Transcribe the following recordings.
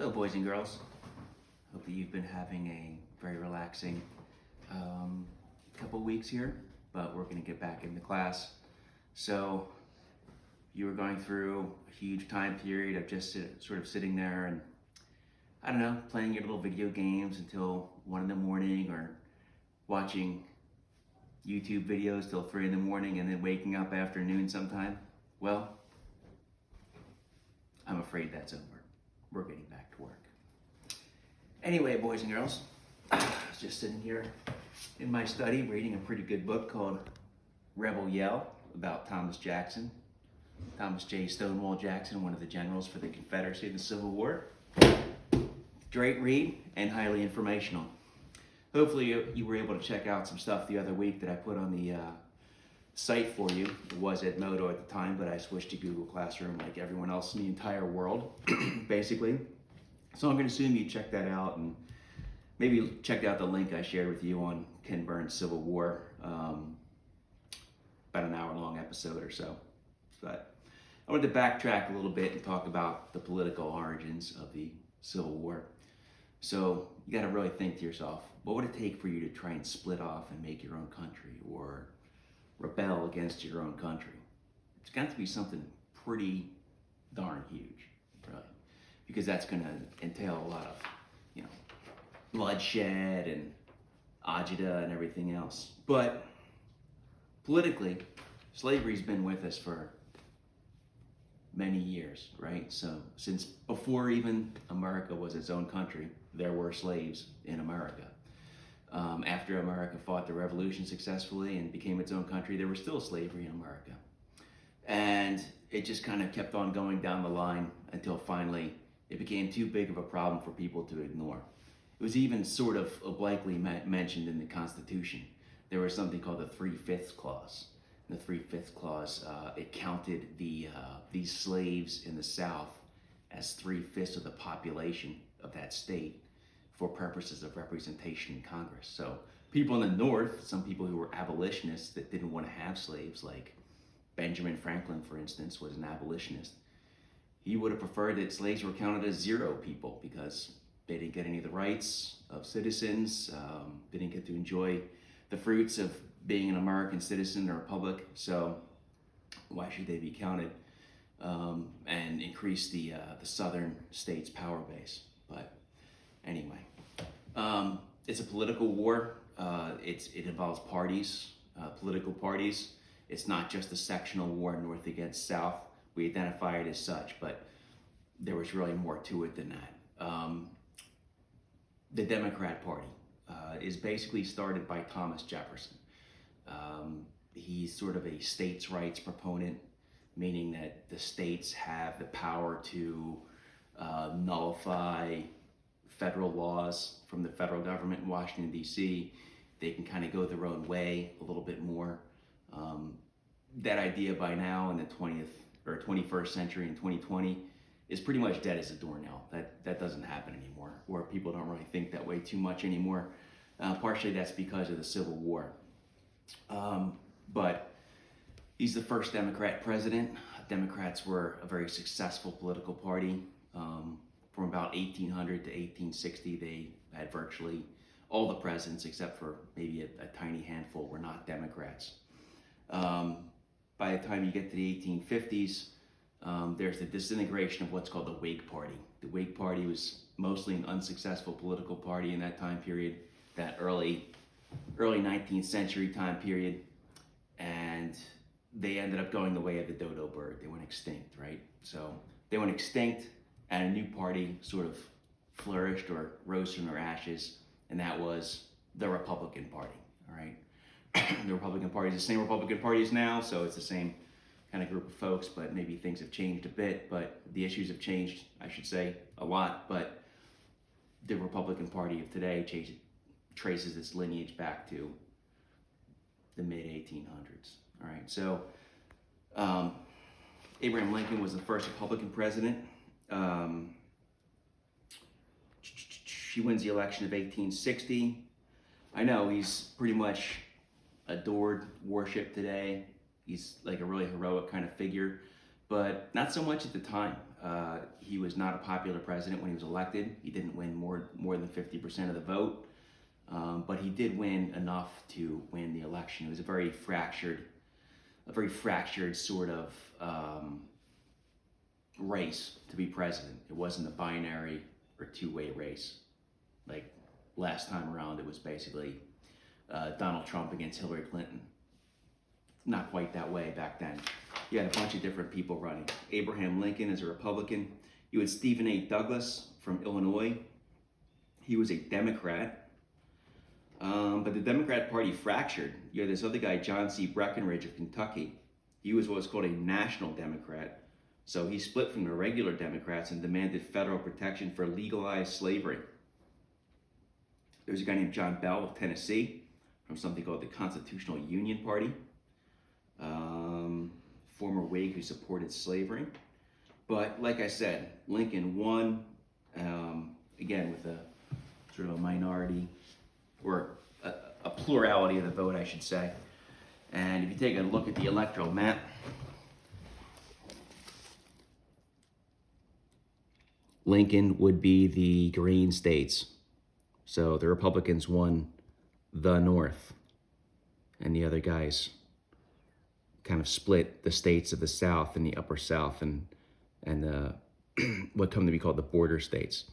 Hello, boys and girls. Hope that you've been having a very relaxing couple weeks here, but we're going to get back into class. So you were going through a huge time period of just sort of sitting there and, I don't know, playing your little video games until 1 in the morning, or watching YouTube videos till 3 in the morning and then waking up after noon sometime. Well, I'm afraid that's over. We're getting back to work. Anyway, boys and girls, I was just sitting here in my study reading a pretty good book called Rebel Yell about Thomas Jackson. Thomas J. Stonewall Jackson, one of the generals for the Confederacy in the Civil War. Great read and highly informational. Hopefully you were able to check out some stuff the other week that I put on the site for you. It was Edmodo at the time, but I switched to Google Classroom like everyone else in the entire world, basically. So I'm going to assume you checked that out, and maybe checked out the link I shared with you on Ken Burns' Civil War, about an hour-long episode or so. But I wanted to backtrack a little bit and talk about the political origins of the Civil War. So you got to really think to yourself, what would it take for you to try and split off and make your own country, or rebel against your own country? It's got to be something pretty darn huge, really, because that's going to entail a lot of, bloodshed and agita and everything else. But politically, slavery's been with us for many years, right? So since before even America was its own country, there were slaves in America. After America fought the revolution successfully and became its own country, there was still slavery in America. And it just kind of kept on going down the line until finally it became too big of a problem for people to ignore. It was even sort of obliquely mentioned in the Constitution. There was something called the 3/5 Clause. The 3/5 Clause, it counted these slaves in the South as 3/5 of the population of that state for purposes of representation in Congress. So people in the North, some people who were abolitionists that didn't want to have slaves, like Benjamin Franklin, for instance, was an abolitionist. He would have preferred that slaves were counted as zero people because they didn't get any of the rights of citizens, they didn't get to enjoy the fruits of being an American citizen in a republic. So why should they be counted? And increase the southern states' power base. But anyway, it's a political war. It involves parties, political parties. It's not just a sectional war, North against South. We identify it as such, but there was really more to it than that. The Democrat Party is basically started by Thomas Jefferson. He's sort of a states' rights proponent, meaning that the states have the power to nullify federal laws from the federal government in Washington, D.C. They can kind of go their own way a little bit more. That idea by now in the 20th or 21st century in 2020 is pretty much dead as a doornail. That doesn't happen anymore, or people don't really think that way too much anymore. Partially that's because of the Civil War. But he's the first Democrat president. Democrats were a very successful political party. From about 1800 to 1860, they had virtually all the presidents, except for maybe a tiny handful, were not Democrats. By the time you get to the 1850s, there's the disintegration of what's called the Whig Party. The Whig Party was mostly an unsuccessful political party in that time period, that early 19th century time period, and they ended up going the way of the dodo bird. They went extinct, right? So they went extinct, and a new party sort of flourished or rose from their ashes, and that was the Republican Party, all right? The Republican Party is the same Republican Party as now, so it's the same kind of group of folks, but maybe things have changed a bit, but the issues have changed, I should say, a lot, but the Republican Party of today traces its lineage back to the mid-1800s, all right? So Abraham Lincoln was the first Republican president. He wins the election of 1860. I know he's pretty much adored, worshipped today. He's like a really heroic kind of figure, but not so much at the time. He was not a popular president when he was elected. He didn't win more than 50% of the vote, but he did win enough to win the election. It was a very fractured sort of race to be president. It wasn't a binary or two-way race. Like last time around, it was basically Donald Trump against Hillary Clinton. Not quite that way back then. You had a bunch of different people running. Abraham Lincoln is a Republican. You had Stephen A. Douglas from Illinois. He was a Democrat. But the Democrat Party fractured. You had this other guy, John C. Breckinridge of Kentucky. He was what's called a national Democrat. So he split from the regular Democrats and demanded federal protection for legalized slavery. There was a guy named John Bell of Tennessee from something called the Constitutional Union Party. Former Whig who supported slavery. But like I said, Lincoln won, again, with a sort of a minority, or a plurality of the vote, I should say. And if you take a look at the electoral map, Lincoln would be the green states. So the Republicans won the North, and the other guys kind of split the states of the South and the Upper South and what come to be called the border states.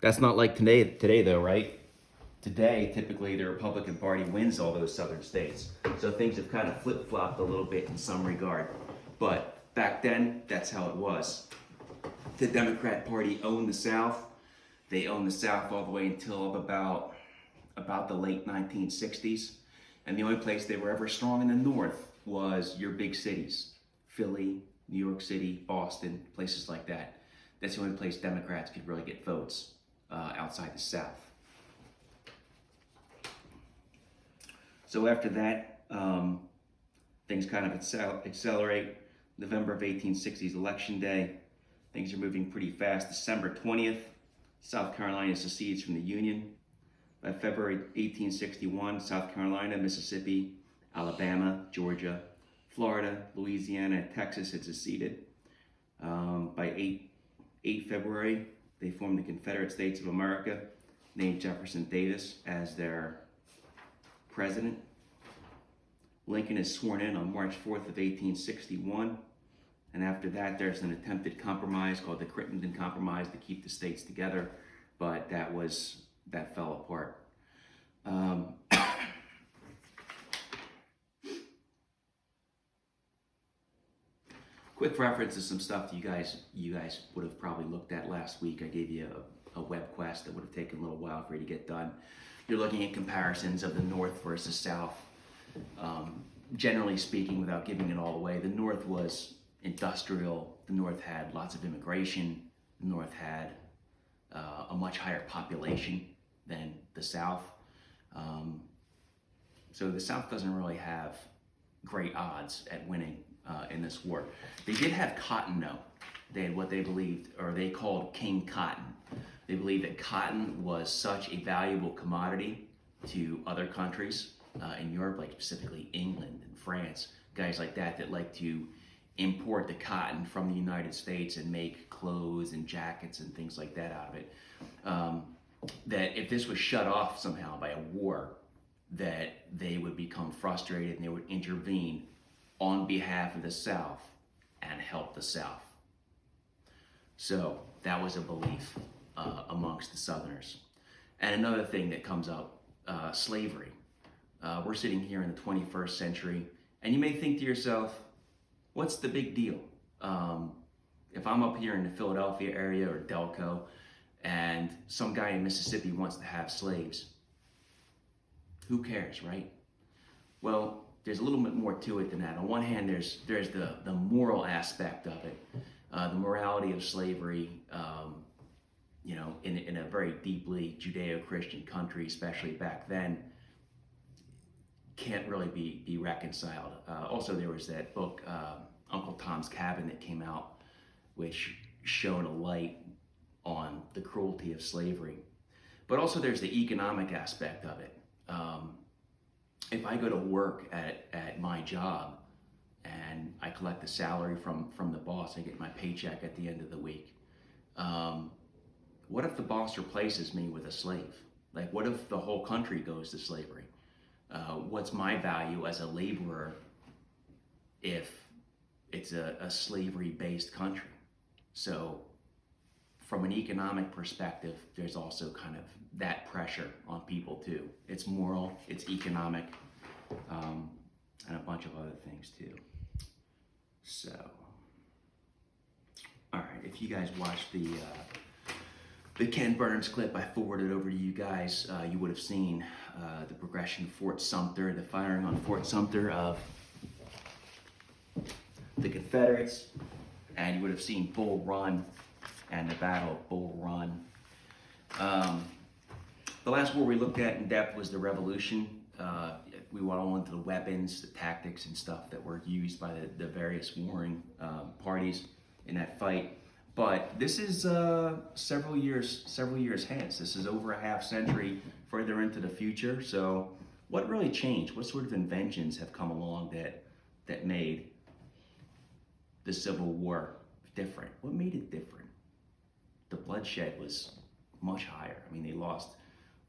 That's not like today though, right? Today, typically the Republican Party wins all those southern states. So things have kind of flip-flopped a little bit in some regard. But back then, that's how it was. The Democrat Party owned the South. They owned the South all the way until about the late 1960s. And the only place they were ever strong in the North was your big cities. Philly, New York City, Boston, places like that. That's the only place Democrats could really get votes outside the South. So after that, things kind of accelerate. November of 1860's Election Day. Things are moving pretty fast. December 20th, South Carolina secedes from the Union. By February 1861, South Carolina, Mississippi, Alabama, Georgia, Florida, Louisiana, and Texas had seceded. By 8 February, they formed the Confederate States of America, named Jefferson Davis as their president. Lincoln is sworn in on March 4th of 1861. And after that, there's an attempted compromise called the Crittenden Compromise to keep the states together, but that fell apart. Quick reference to some stuff that you guys would have probably looked at last week. I gave you a web quest that would have taken a little while for you to get done. You're looking at comparisons of the North versus South. Generally speaking, without giving it all away, the North was industrial. The North had lots of immigration. The North had a much higher population than the South. So the South doesn't really have great odds at winning in this war. They did have cotton though. They had what they believed, or they called King Cotton. They believed that cotton was such a valuable commodity to other countries in Europe, like specifically England and France, guys like that like to import the cotton from the United States and make clothes and jackets and things like that out of it. That if this was shut off somehow by a war, that they would become frustrated and they would intervene on behalf of the South and help the South. So that was a belief amongst the Southerners. And another thing that comes up, slavery. We're sitting here in the 21st century, and you may think to yourself, what's the big deal? If I'm up here in the Philadelphia area or Delco, and some guy in Mississippi wants to have slaves, who cares, right? Well, there's a little bit more to it than that. On one hand, there's the moral aspect of it, the morality of slavery. In a very deeply Judeo-Christian country, especially back then, can't really be reconciled. Also, there was that book, Uncle Tom's Cabin, that came out, which shone a light on the cruelty of slavery. But also there's the economic aspect of it. If I go to work at my job and I collect the salary from the boss. I get my paycheck at the end of the week. What if the boss replaces me with a slave? Like, what if the whole country goes to slavery? What's my value as a laborer if it's a slavery-based country? So from an economic perspective, there's also kind of that pressure on people too. It's moral, it's economic, and a bunch of other things too. So, all right, if you guys watched the Ken Burns clip I forwarded over to you guys, you would have seen the progression of Fort Sumter, the firing on Fort Sumter of the Confederates, and you would have seen Bull Run and the Battle of Bull Run. The last war we looked at in depth was the Revolution. We went all into the weapons, the tactics, and stuff that were used by the various warring parties in that fight. But this is several years hence. This is over a half century further into the future. So, what really changed? What sort of inventions have come along that made the Civil War different? What made it different? The bloodshed was much higher. I mean, they lost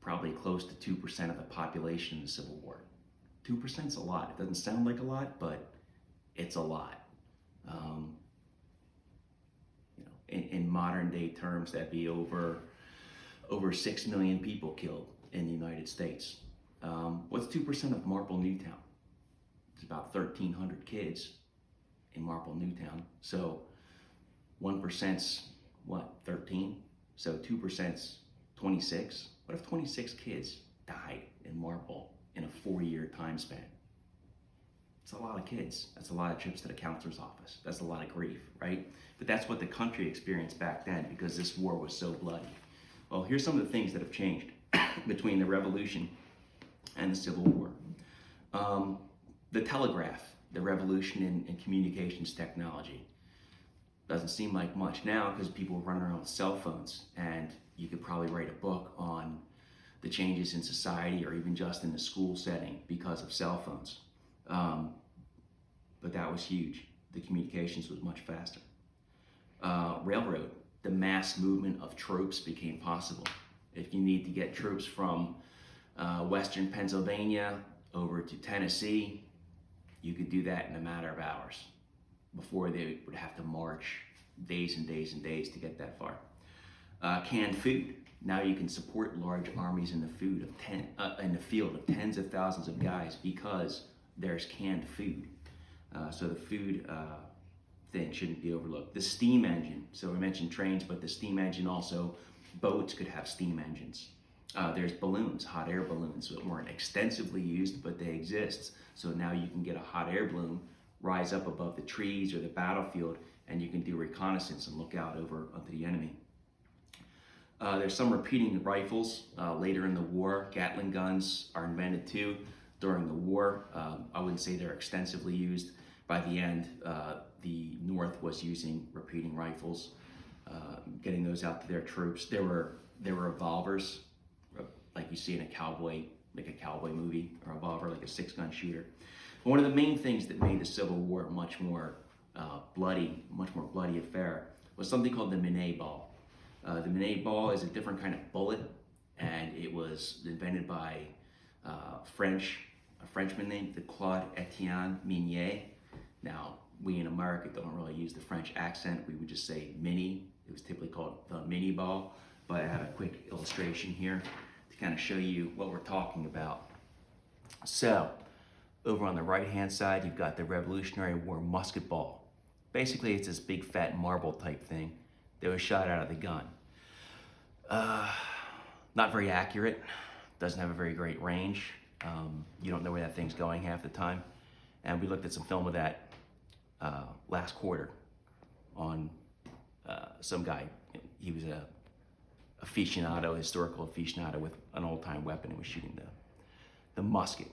probably close to 2% of the population in the Civil War. 2% is a lot. It doesn't sound like a lot, but it's a lot. In modern day terms, that'd be over 6 million people killed in the United States. What's 2% of Marple Newtown? It's about 1,300 kids in Marple Newtown. So 1%'s what, 13? So 2%'s 26. What if 26 kids died in Marple in a 4-year time span? It's a lot of kids. That's a lot of trips to the counselor's office. That's a lot of grief, right? But that's what the country experienced back then because this war was so bloody. Well, here's some of the things that have changed between the Revolution and the Civil War. The telegraph, the revolution in communications technology. Doesn't seem like much now because people are running around with cell phones, and you could probably write a book on the changes in society or even just in the school setting because of cell phones. But that was huge. The communications was much faster. Railroad, the mass movement of troops became possible. If you need to get troops from western Pennsylvania over to Tennessee, you could do that in a matter of hours. Before, they would have to march days and days and days to get that far. Canned food. Now you can support large armies in the field of tens of thousands of guys because there's canned food. So the food thing shouldn't be overlooked. The steam engine. So we mentioned trains, but the steam engine also, boats could have steam engines. There's balloons, hot air balloons, that weren't extensively used, but they exist. So now you can get a hot air balloon, rise up above the trees or the battlefield, and you can do reconnaissance and look out over onto the enemy. There's some repeating rifles later in the war. Gatling guns are invented too during the war. I wouldn't say they're extensively used. By the end, the North was using repeating rifles, getting those out to their troops. There were revolvers, like you see in a cowboy movie, a revolver, like a 6-gun shooter. But one of the main things that made the Civil War much more bloody affair was something called the Minet ball. The Minet ball is a different kind of bullet, and it was invented by a Frenchman named Claude Etienne Minier. Now, we in America don't really use the French accent. We would just say mini. It was typically called the mini ball, but I have a quick illustration here to kind of show you what we're talking about. So, over on the right-hand side, you've got the Revolutionary War musket ball. Basically, it's this big fat marble type thing that was shot out of the gun. Not very accurate, doesn't have a very great range. You don't know where that thing's going half the time. And we looked at some film of that last quarter on some guy. He was a historical aficionado with an old-time weapon and was shooting the musket.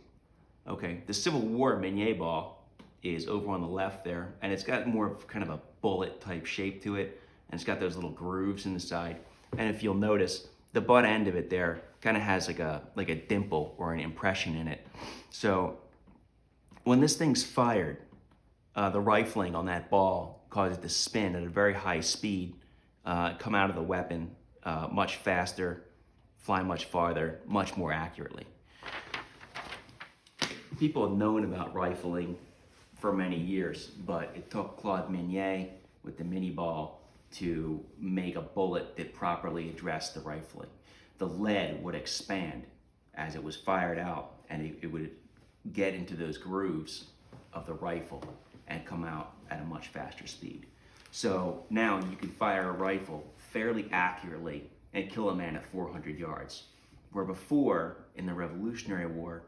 Okay, the Civil War Minet ball is over on the left there, and it's got more of kind of a bullet type shape to it, and it's got those little grooves in the side. And if you'll notice, the butt end of it there kind of has like a dimple or an impression in it. So when this thing's fired, the rifling on that ball caused it to spin at a very high speed, come out of the weapon much faster, fly much farther, much more accurately. People have known about rifling for many years, but it took Claude Minier with the mini ball to make a bullet that properly addressed the rifling. The lead would expand as it was fired out, and it would get into those grooves of the rifle and come out at a much faster speed. So now you can fire a rifle fairly accurately and kill a man at 400 yards. Where before, in the Revolutionary War,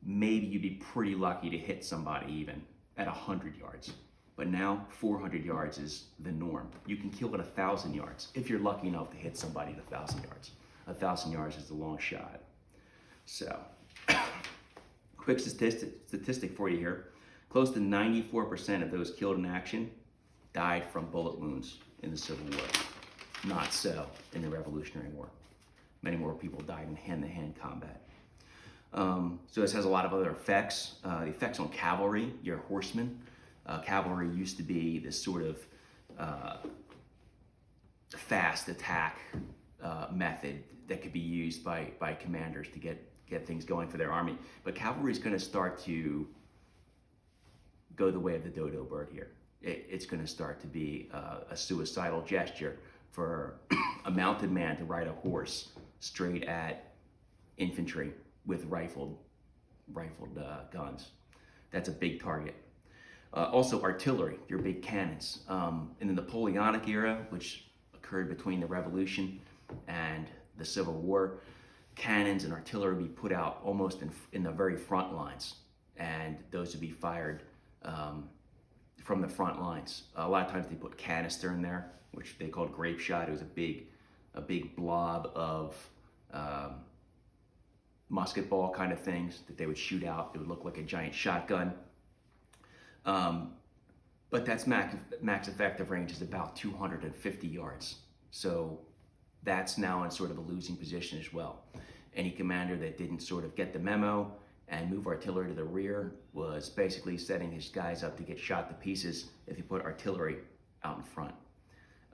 maybe you'd be pretty lucky to hit somebody even at 100 yards. But now 400 yards is the norm. You can kill at 1,000 yards if you're lucky enough to hit somebody at 1,000 yards. 1,000 yards is a long shot. So, quick statistic for you here. Close to 94% of those killed in action died from bullet wounds in the Civil War. Not so in the Revolutionary War. Many more people died in hand-to-hand combat. So this has a lot of other effects. The effects on cavalry, your horsemen. Cavalry used to be this sort of fast attack method that could be used by commanders to get things going for their army. But cavalry is going to start to go the way of the dodo bird here. It's going to start to be a suicidal gesture for a mounted man to ride a horse straight at infantry with rifled guns. That's a big target. Also artillery, your big cannons. In the Napoleonic era, which occurred between the Revolution and the Civil War, cannons and artillery would be put out almost in the very front lines, and those would be fired from the front lines. A lot of times they put canister in there, which they called grape shot. It was a big blob of musket ball kind of things that they would shoot out. It would look like a giant shotgun. But that's max effective range is about 250 yards. So that's now in sort of a losing position as well. Any commander that didn't sort of get the memo and move artillery to the rear was basically setting his guys up to get shot to pieces if he put artillery out in front.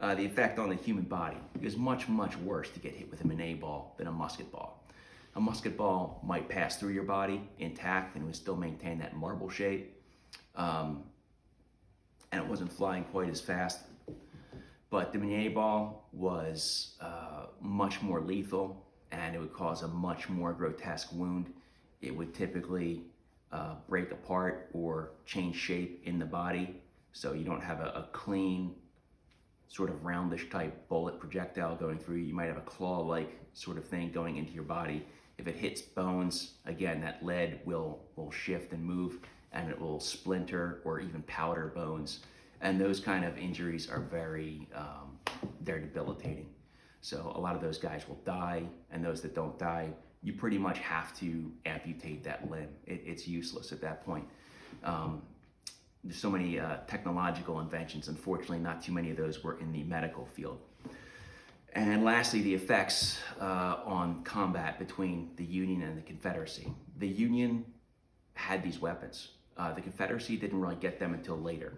The effect on the human body is much, much worse to get hit with a Minet ball than a musket ball. A musket ball might pass through your body intact and would still maintain that marble shape. And it wasn't flying quite as fast. But the Minet ball was much more lethal, and it would cause a much more grotesque wound. It would typically break apart or change shape in the body, so you don't have a clean, sort of roundish type bullet projectile going through you. You might have a claw-like sort of thing going into your body. If it hits bones, again, that lead will shift and move, and it will splinter or even powder bones. And those kind of injuries are they're debilitating. So a lot of those guys will die, and those that don't die, you pretty much have to amputate that limb. It's useless at that point. There's so many technological inventions. Unfortunately, not too many of those were in the medical field. And lastly, the effects on combat between the Union and the Confederacy. The Union had these weapons. The Confederacy didn't really get them until later.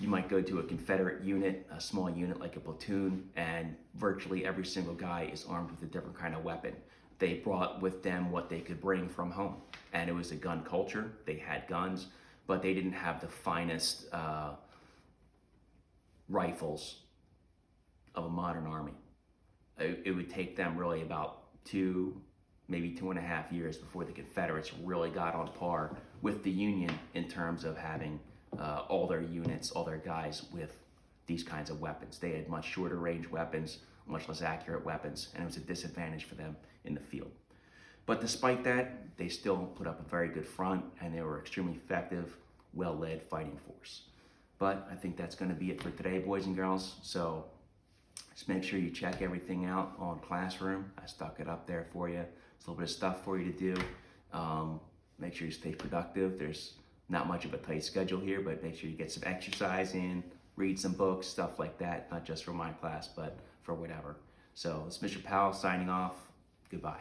You might go to a Confederate unit, a small unit like a platoon, and virtually every single guy is armed with a different kind of weapon. They brought with them what they could bring from home. And it was a gun culture. They had guns, but they didn't have the finest rifles of a modern army. It would take them really about 2, maybe 2.5 years before the Confederates really got on par with the Union in terms of having all their units, all their guys with these kinds of weapons. They had much shorter range weapons, much less accurate weapons, and it was a disadvantage for them in the field. But despite that, they still put up a very good front, and they were extremely effective, well-led fighting force. But I think that's going to be it for today, boys and girls. So just make sure you check everything out on Classroom. I stuck it up there for you. There's a little bit of stuff for you to do. Make sure you stay productive. There's not much of a tight schedule here, but make sure you get some exercise in, read some books, stuff like that, not just for my class, but for whatever. So it's Mr. Powell signing off. Goodbye.